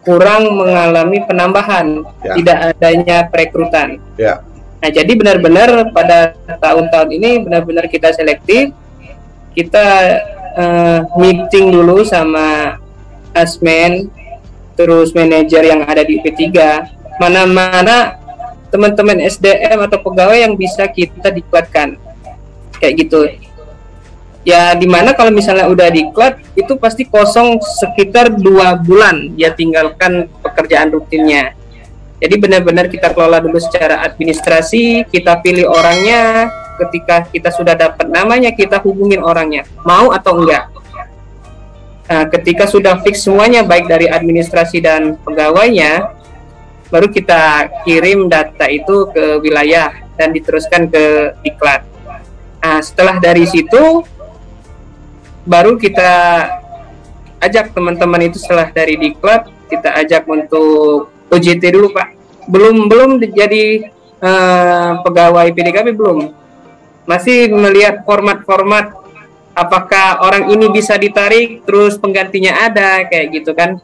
kurang mengalami penambahan, tidak adanya perekrutan. Nah, jadi benar-benar pada tahun-tahun ini benar-benar kita selektif, kita meeting dulu sama asmen, terus manajer yang ada di UP3, mana-mana teman-teman SDM atau pegawai yang bisa kita dikuatkan, kayak gitu. Ya, dimana kalau misalnya udah diklat itu pasti kosong sekitar 2 bulan ya, tinggalkan pekerjaan rutinnya. Jadi benar-benar kita kelola dulu secara administrasi, kita pilih orangnya, ketika kita sudah dapat namanya kita hubungin orangnya mau atau enggak. Nah, ketika sudah fix semuanya baik dari administrasi dan pegawainya, baru kita kirim data itu ke wilayah dan diteruskan ke diklat. Nah, setelah dari situ baru kita ajak teman-teman itu, setelah dari diklat kita ajak untuk OJT dulu Pak. Belum jadi pegawai PDKB, belum, masih melihat format apakah orang ini bisa ditarik terus penggantinya ada, kayak gitu kan.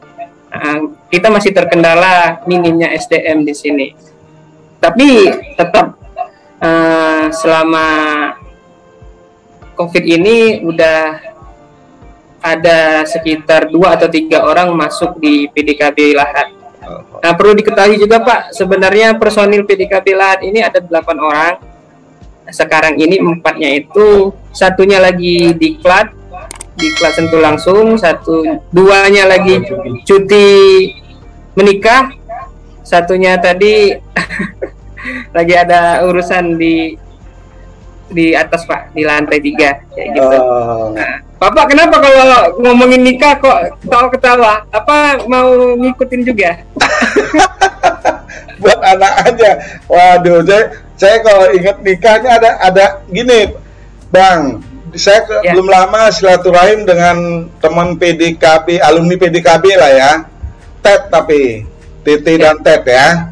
Kita masih terkendala minimnya SDM di sini, tapi tetap selama COVID ini udah ada sekitar 2 atau 3 orang masuk di PDKB Lahat. Nah, perlu diketahui juga Pak, sebenarnya personil PDKB Lahat ini ada 8 orang. Sekarang ini 4-nya itu, satunya lagi diklat Sentul langsung, 2-nya lagi cuti menikah, satunya tadi lagi ada urusan di atas Pak, di lantai 3, kayak gitu. Nah, Bapak kenapa kalau ngomongin nikah kok ketawa-ketawa? Apa mau ngikutin juga? Buat anak aja. Waduh, saya kalau ingat nikahnya ada gini, Bang. Saya belum lama silaturahim dengan teman PDKB, alumni PDKB lah ya. Ted tapi, Titi dan Ted ya.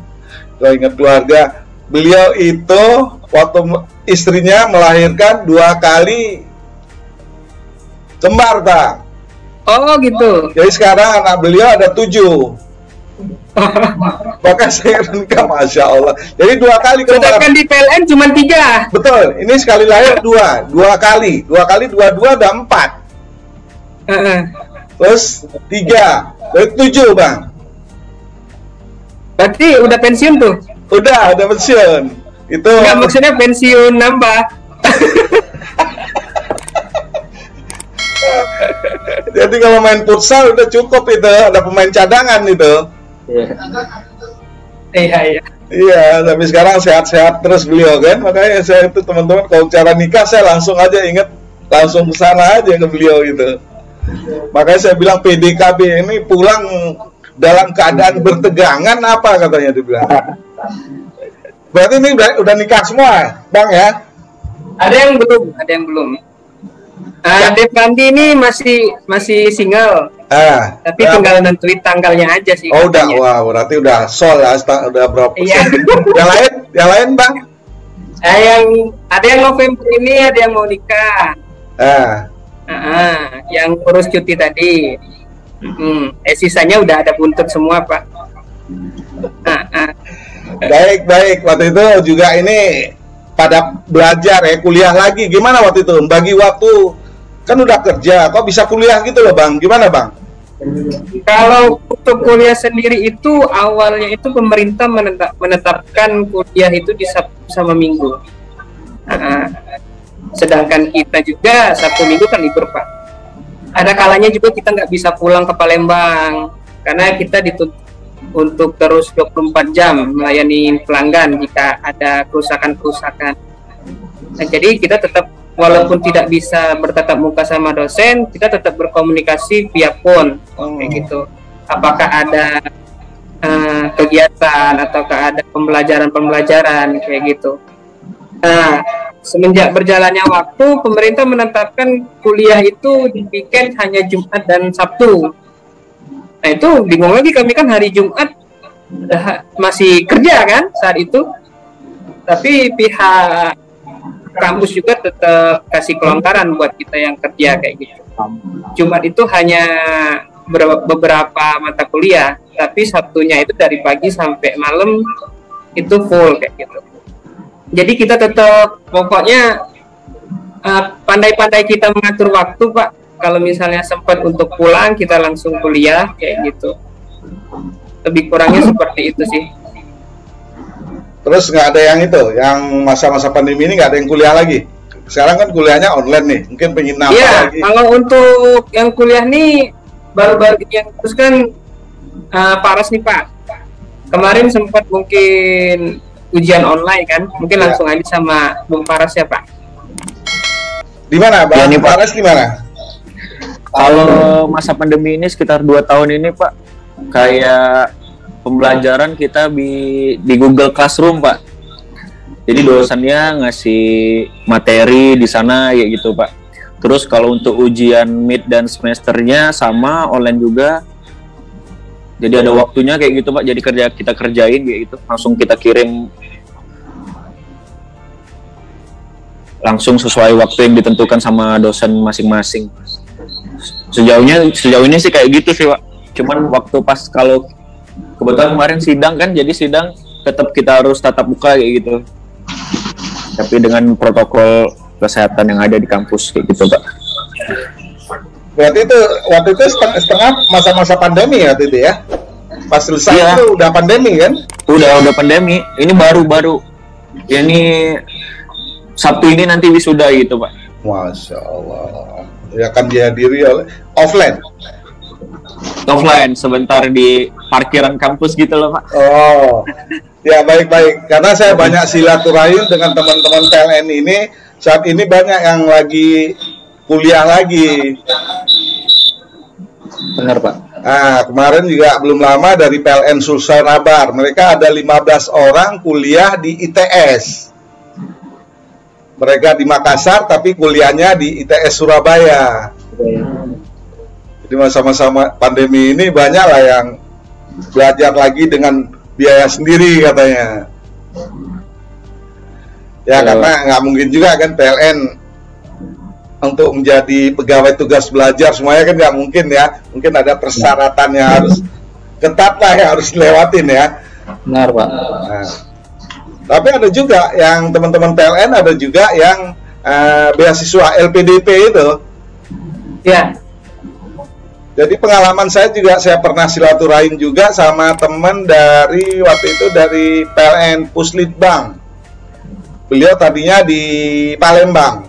Kalau ingat keluarga, beliau itu waktu istrinya melahirkan 2 kali kembar, Pak. Oh gitu. Jadi sekarang anak beliau ada 7. Bahkan saya nikah, Masya Allah. Jadi 2 kali kembar. Sedangkan di PLN cuma 3. Betul. Ini sekali lahir 2 kali. 2 kali 2 udah 4. Terus 3. Terus 7, Bang. Berarti udah pensiun tuh? Udah pensiun. Itu. Enggak, maksudnya pensiun nambah. Jadi kalau main futsal udah cukup itu, ada pemain cadangan itu. Iya. Iya, tapi sekarang sehat-sehat terus beliau kan. Makanya saya itu teman-teman kalau cara nikah saya langsung aja inget, langsung ke sana aja ke beliau gitu. Makanya saya bilang PDKB ini pulang dalam keadaan bertegangan apa katanya dibilang. Berarti ini udah nikah semua, Bang ya? Ada yang belum. Devandi ini masih single. Tapi tinggal nentuin tanggalnya aja sih. Oh katanya. Wah, berarti udah sol ya, udah berapa persen? Yang lain Bang? Ada yang November ini, ada yang mau nikah. Yang urus cuti tadi. Sisanya udah ada buntut semua Pak. Baik. Waktu itu juga ini pada belajar ya, kuliah lagi. Gimana waktu itu? Bagi waktu, kan udah kerja, kok bisa kuliah gitu loh Bang? Gimana Bang? Kalau untuk kuliah sendiri itu awalnya itu pemerintah menetapkan kuliah itu di Sabtu sama Minggu. Sedangkan kita juga Sabtu Minggu kan libur Pak. Ada kalanya juga kita nggak bisa pulang ke Palembang karena kita dituntut untuk terus 24 jam melayani pelanggan jika ada kerusakan-kerusakan. Nah, jadi kita tetap walaupun tidak bisa bertatap muka sama dosen, kita tetap berkomunikasi via phone, kayak gitu. Apakah ada kegiatan ataukah ada pembelajaran kayak gitu. Nah, semenjak berjalannya waktu, pemerintah menetapkan kuliah itu di weekend hanya Jumat dan Sabtu. Nah, itu bingung lagi kami kan hari Jumat masih kerja kan saat itu. Tapi pihak kampus juga tetap kasih kelonggaran buat kita yang kerja kayak gitu. Jumat itu hanya beberapa mata kuliah, tapi Sabtunya itu dari pagi sampai malam itu full kayak gitu. Jadi kita tetap pokoknya pandai-pandai kita mengatur waktu Pak. Kalau misalnya sempat untuk pulang kita langsung kuliah kayak gitu. Lebih kurangnya seperti itu sih. Terus nggak ada yang itu, yang masa-masa pandemi ini nggak ada yang kuliah lagi. Sekarang kan kuliahnya online nih, mungkin pengen nambah lagi. Iya, kalau untuk yang kuliah nih baru-baru yang terus kan Paras nih Pak. Kemarin sempat mungkin ujian online kan, mungkin langsung aja sama Bung Paras ya Pak. Di mana Bang? Ya, nih, Pak. Paras di mana? Kalau masa pandemi ini sekitar 2 tahun ini Pak, kayak pembelajaran kita di Google Classroom Pak. Jadi dosennya ngasih materi di sana ya gitu Pak. Terus kalau untuk ujian mid dan semesternya sama online juga. Jadi ada waktunya kayak gitu Pak. Jadi kita kerjain kayak gitu. Langsung kita kirim langsung sesuai waktu yang ditentukan sama dosen masing-masing. Sejauh ini sih kayak gitu sih Pak. Cuman waktu pas kalau kebetulan kemarin sidang kan, jadi sidang tetap kita harus tatap muka kayak gitu. Tapi dengan protokol kesehatan yang ada di kampus kayak gitu Pak. Berarti itu waktu itu setengah masa-masa pandemi ya waktu itu ya? Pas selesai Iya. itu udah pandemi kan? Udah pandemi. Ini baru. Ya ini Sabtu ini nanti wisuda gitu Pak. Masya Allah. Ya akan dihadiri oleh offline. Offline sebentar di parkiran kampus gitu loh Pak. Oh, ya baik-baik. Karena saya banyak silaturahim dengan teman-teman PLN ini. Saat ini banyak yang lagi kuliah lagi. Benar Pak. Nah, kemarin juga belum lama dari PLN Sulsel-Abar. Mereka ada 15 orang kuliah di ITS. Mereka di Makassar, tapi kuliahnya di ITS Surabaya. Jadi masa-masa pandemi ini banyak lah yang belajar lagi dengan biaya sendiri katanya. Ya karena nggak mungkin juga kan PLN untuk menjadi pegawai tugas belajar semuanya kan nggak mungkin ya. Mungkin ada persyaratan yang harus ketat lah yang harus dilewatin ya. Benar Pak. Nah, tapi ada juga yang teman-teman PLN ada juga yang beasiswa LPDP itu. Ya. Jadi pengalaman saya juga, saya pernah silaturahim juga sama teman dari waktu itu dari PLN Puslitbang. Beliau tadinya di Palembang.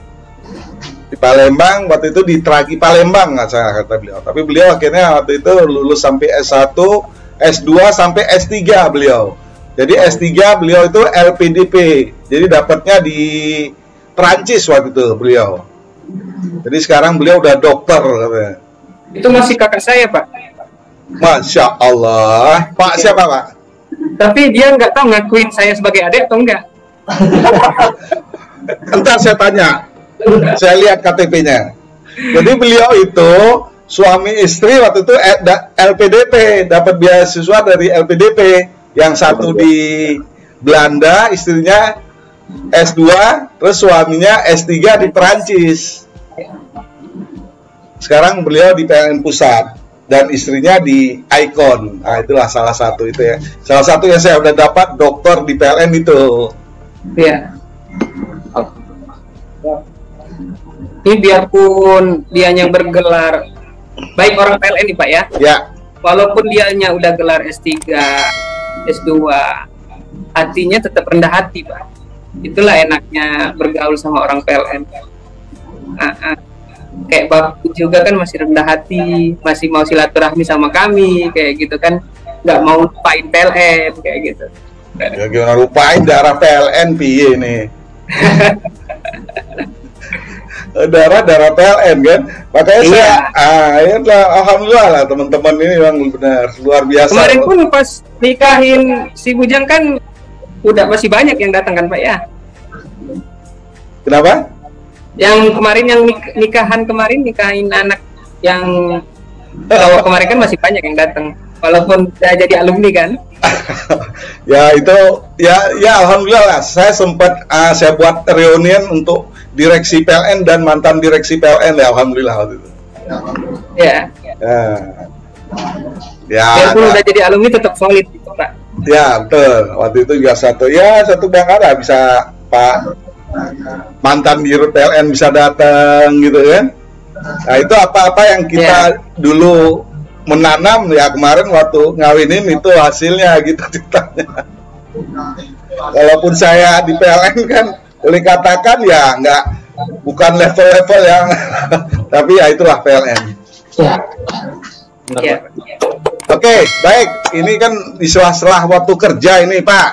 Di Palembang, waktu itu di Tragi Palembang nggak salah kata beliau. Tapi beliau akhirnya waktu itu lulus sampai S1, S2 sampai S3 beliau. Jadi S3 beliau itu LPDP. Jadi dapatnya di Perancis waktu itu beliau. Jadi sekarang beliau udah dokter katanya. Itu masih kakak saya Pak. Masya Allah. Pak siapa Pak? Tapi dia nggak tahu ngakuin saya sebagai adik atau enggak. Entar saya tanya. Saya lihat KTP-nya. Jadi beliau itu suami istri waktu itu LPDP, dapat beasiswa dari LPDP. Yang satu di Belanda, istrinya S2, terus suaminya S3 di Perancis. Sekarang beliau di PLN Pusat dan istrinya di Icon. Nah, itulah salah satu itu ya. Salah satu yang saya udah dapat dokter di PLN itu. Iya. Ini biarpun dia yang bergelar baik orang PLN nih Pak ya, Ya. walaupun dianya udah gelar S3, S2, hatinya tetap rendah hati Pak. Itulah enaknya bergaul sama orang PLN. Kayak Bapak juga kan masih rendah hati, masih mau silaturahmi sama kami, kayak gitu kan, nggak mau lupain PLN kayak gitu. Ya gimana lupain darah PLN piye nih. darah PLN kan, makanya Iya. saya alhamdulillah lah teman-teman ini memang benar luar biasa. Kemarin pun pas nikahin si Bujang kan udah masih banyak yang datang kan Pak ya. Kenapa? Yang kemarin yang nikahin anak yang cowok kemarin kan masih banyak yang datang, walaupun udah jadi alumni kan. Ya itu ya alhamdulillah lah. Saya sempat saya buat reunian untuk direksi PLN dan mantan direksi PLN ya, alhamdulillah waktu itu. Ya. Ya. Biarpun udah jadi alumni tetap solid gitu Pak. Ya betul. Waktu itu juga satu bangara bisa Pak mantan di PLN bisa datang gitu kan. Nah itu apa-apa yang kita dulu menanam ya kemarin waktu ngawinin itu hasilnya gitu ceritanya. Walaupun saya di PLN kan boleh katakan ya bukan level-level yang tapi ya itulah PLN. Ya. Oke, baik. Ini kan di sela-sela waktu kerja ini Pak.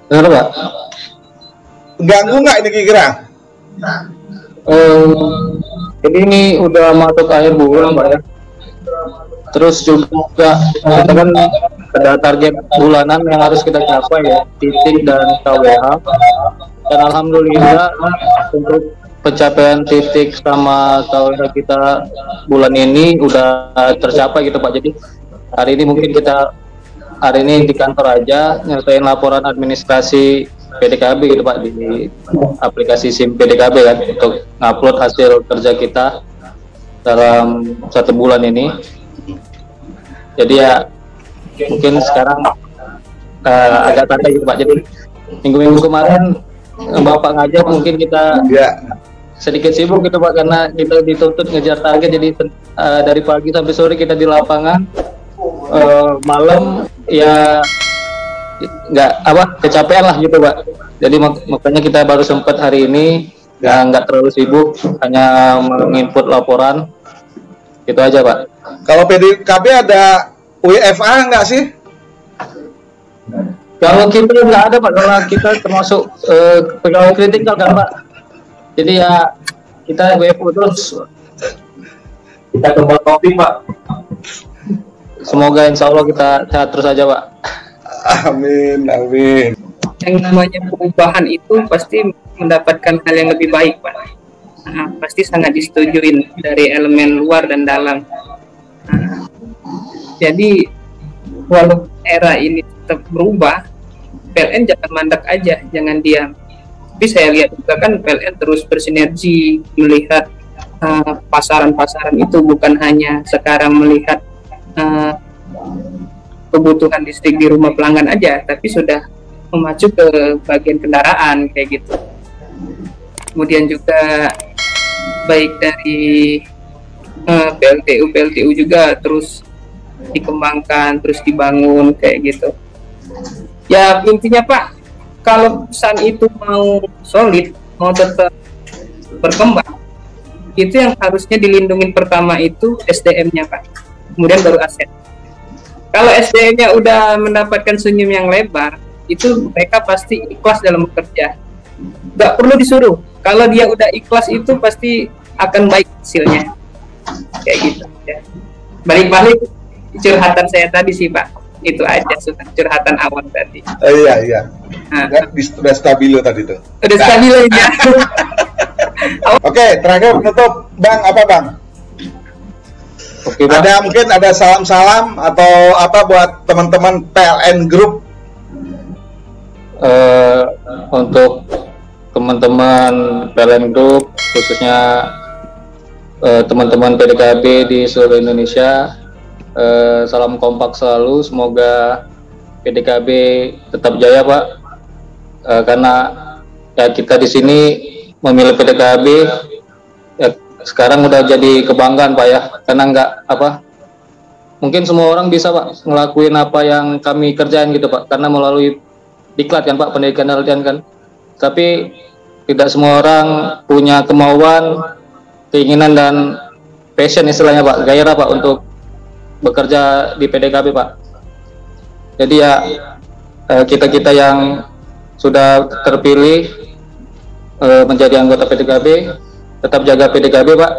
Benar Pak? Ganggu nggak ini kira-kira? Jadi ini udah masuk akhir bulan Pak ya. Terus juga kita kan ada target bulanan yang harus kita capai ya, titik dan KWH. Dan alhamdulillah untuk pencapaian titik sama KWH kita bulan ini udah tercapai gitu Pak. Jadi hari ini mungkin kita di kantor aja nyelesain laporan administrasi PDKB gitu Pak, di aplikasi SIM PDKB kan, untuk ngupload hasil kerja kita dalam 1 bulan ini. Jadi ya mungkin sekarang agak santai gitu Pak. Jadi minggu-minggu kemarin Bapak ngajak mungkin kita sedikit sibuk gitu Pak, karena kita dituntut ngejar target. Jadi dari pagi sampai sore kita di lapangan, malam ya nggak kecapean lah gitu Pak. Jadi makanya kita baru sempat hari ini nggak terlalu sibuk, hanya menginput laporan gitu aja Pak. Kalau PDKB ada WFA nggak sih? Kalau kita nggak ada Pak, karena kita termasuk pegawai kritikal kan Pak. Jadi ya kita WFO terus, kita kembali topik Pak. Semoga insya Allah kita sehat terus aja Pak. Amin. Yang namanya perubahan itu pasti mendapatkan hal yang lebih baik Pak. Pasti sangat disetujuin dari elemen luar dan dalam. Jadi walau era ini tetap berubah, PLN jangan mandek aja, jangan diam. Tapi saya lihat juga kan PLN terus bersinergi melihat pasaran-pasaran itu, bukan hanya sekarang melihat kebutuhan listrik di rumah pelanggan aja, tapi sudah memacu ke bagian kendaraan kayak gitu. Kemudian juga baik dari PLTU juga terus dikembangkan, terus dibangun kayak gitu. Ya intinya Pak, kalau perusahaan itu mau solid, mau tetap berkembang, itu yang harusnya dilindungi pertama itu SDM-nya Pak, kemudian baru aset. Kalau SDM-nya udah mendapatkan senyum yang lebar, itu mereka pasti ikhlas dalam bekerja. Nggak perlu disuruh. Kalau dia udah ikhlas itu pasti akan baik hasilnya. Kayak gitu. Ya. Balik-balik curhatan saya tadi sih Pak. Itu aja curhatan awal tadi. Iya. Sudah stabilo tadi tuh. Udah stabilo ya. Oke, terakhir penutup Bang, apa Bang? Oke, Bang. Mungkin ada salam-salam atau apa buat teman-teman PLN Group? Untuk teman-teman PLN Group, khususnya teman-teman PDKB di seluruh Indonesia, salam kompak selalu. Semoga PDKB tetap jaya Pak, karena ya kita di sini memilih PDKB sekarang udah jadi kebanggaan Pak ya, karena nggak apa, mungkin semua orang bisa Pak ngelakuin apa yang kami kerjain gitu Pak, karena melalui diklat kan Pak, pendidikan dan latihan kan, tapi tidak semua orang punya kemauan, keinginan dan passion istilahnya Pak, gairah Pak untuk bekerja di PDKB Pak. Jadi ya kita-kita yang sudah terpilih menjadi anggota PDKB, tetap jaga PDKB Pak,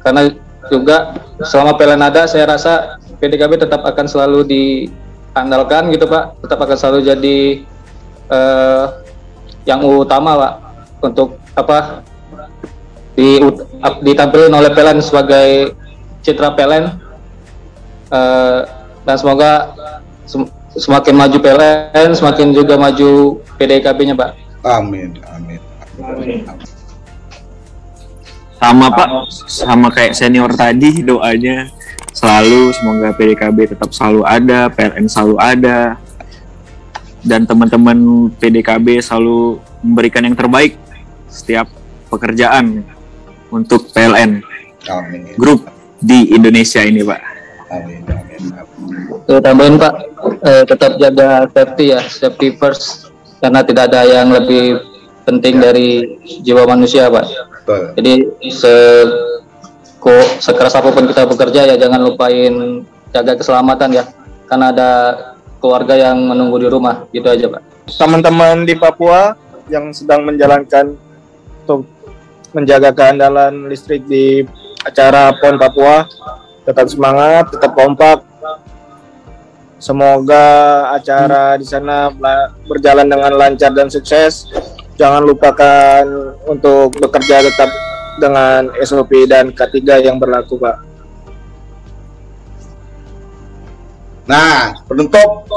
karena juga selama PLN ada, saya rasa PDKB tetap akan selalu diandalkan gitu Pak, tetap akan selalu jadi yang utama Pak, untuk apa ditampilkan oleh PLN sebagai citra PLN, dan semoga semakin maju PLN, semakin juga maju PDKB-nya Pak. Amin, amin. Sama Pak, sama kayak senior tadi, doanya selalu semoga PDKB tetap selalu ada, PLN selalu ada, dan teman-teman PDKB selalu memberikan yang terbaik setiap pekerjaan untuk PLN Amin. Grup di Indonesia ini Pak. Amin, amin. Tambahin Pak, tetap jaga safety ya, safety first, karena tidak ada yang lebih penting dari jiwa manusia Pak. Betul. Jadi sekeras apapun kita bekerja ya jangan lupain jaga keselamatan ya, karena ada keluarga yang menunggu di rumah, gitu aja Pak. Teman-teman di Papua yang sedang menjalankan untuk menjaga keandalan listrik di acara PON Papua, tetap semangat, tetap kompak. Semoga acara di sana berjalan dengan lancar dan sukses. Jangan lupakan untuk bekerja tetap dengan SOP dan K3 yang berlaku, Pak. Nah, penutup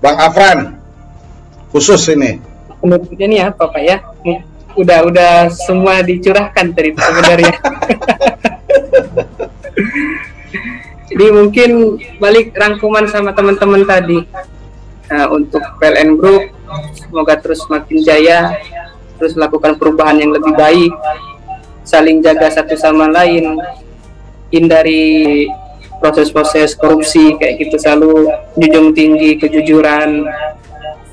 Bang Afran khusus ini. Penutupnya nih apa Pak ya? Udah semua dicurahkan tadi sebenarnya. Jadi mungkin balik rangkuman sama teman-teman tadi. Nah, untuk PLN Group semoga terus makin jaya, terus melakukan perubahan yang lebih baik, saling jaga satu sama lain, hindari proses-proses korupsi kayak gitu, selalu junjung tinggi kejujuran,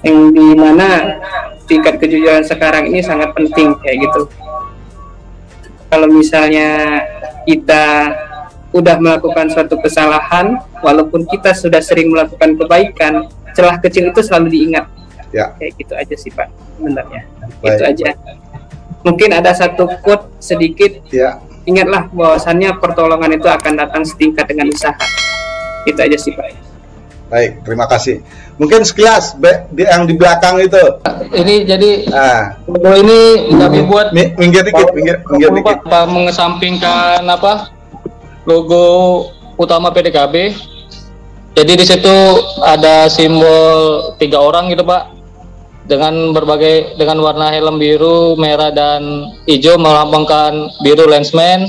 yang dimana tingkat kejujuran sekarang ini sangat penting kayak gitu. Kalau misalnya kita udah melakukan suatu kesalahan, walaupun kita sudah sering melakukan kebaikan, celah kecil itu selalu diingat. Ya. Kayak gitu aja sih Pak, sebenarnya. Baik. Itu aja. Mungkin ada satu quote sedikit. Ya. Ingatlah bahwasannya pertolongan itu akan datang setingkat dengan usaha. Itu aja sih Pak. Baik, terima kasih. Mungkin sekilas yang di belakang itu. Ini jadi logo ini kami buat Minggir dikit, minggir dikit. Pak, mengesampingkan apa logo utama PDKB. Jadi di situ ada simbol 3 orang gitu Pak, dengan warna helm biru, merah dan hijau, melambangkan biru lensman,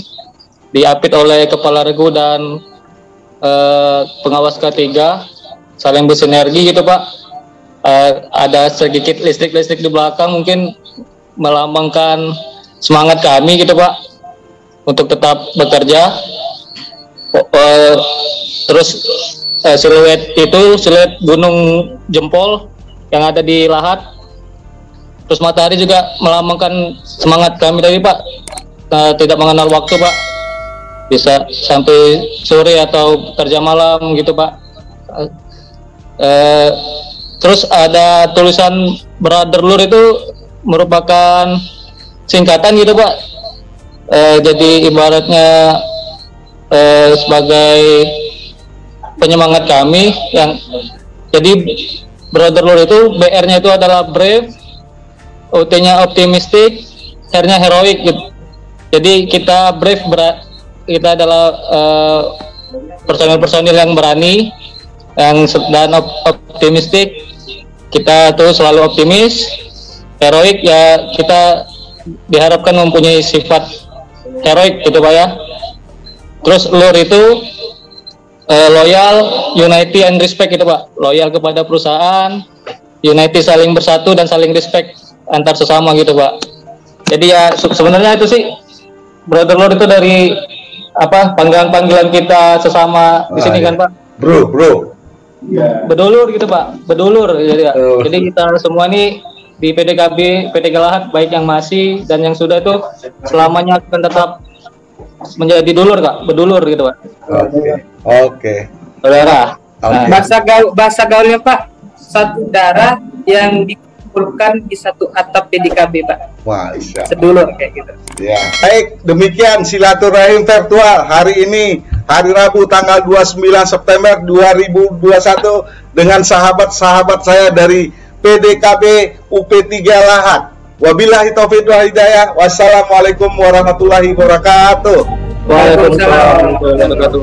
diapit oleh kepala regu dan pengawas K3, saling bersinergi gitu Pak. Ada sedikit listrik di belakang, mungkin melambangkan semangat kami gitu Pak untuk tetap bekerja. Terus siluet gunung jempol yang ada di lahat. Terus matahari juga melambangkan semangat kami tadi Pak, tidak mengenal waktu Pak, bisa sampai sore atau kerja malam gitu Pak. Terus ada tulisan Brotherlur, itu merupakan singkatan gitu Pak, jadi ibaratnya sebagai penyemangat kami yang jadi Brotherlur itu BR-nya itu adalah brave, OT-nya optimistic, R-nya heroic gitu. Jadi kita brave, kita adalah personil-personil yang berani, dan optimistic, kita tuh selalu optimis. Heroic ya kita diharapkan mempunyai sifat heroic gitu Pak ya. Terus lur itu loyal, unity and respect gitu Pak. Loyal kepada perusahaan, unity saling bersatu dan saling respect antar sesama gitu Pak. Jadi ya sebenarnya itu sih brother itu dari apa panggilan kita sesama di sini kan Pak? Bro. Bedulur gitu Pak, bedulur jadi, jadi kita semua ini di PDKB, PT Galahat baik yang masih dan yang sudah itu selamanya akan tetap menjadi dulur Kak, bedulur gitu Pak. Oke. Saudara. Oke. Bahasa gaulnya Pak, satu darah yang dikumpulkan di satu atap PDKB Pak. Masya Allah. Sedulur kayak gitu. Ya, baik, demikian silaturahim virtual hari ini, hari Rabu tanggal 29 September 2021 dengan sahabat-sahabat saya dari PDKB UP3 Lahat. Wabillahi taufiq wal hidayah. Wassalamualaikum warahmatullahi wabarakatuh. Waalaikumsalam warahmatullahi wabarakatuh.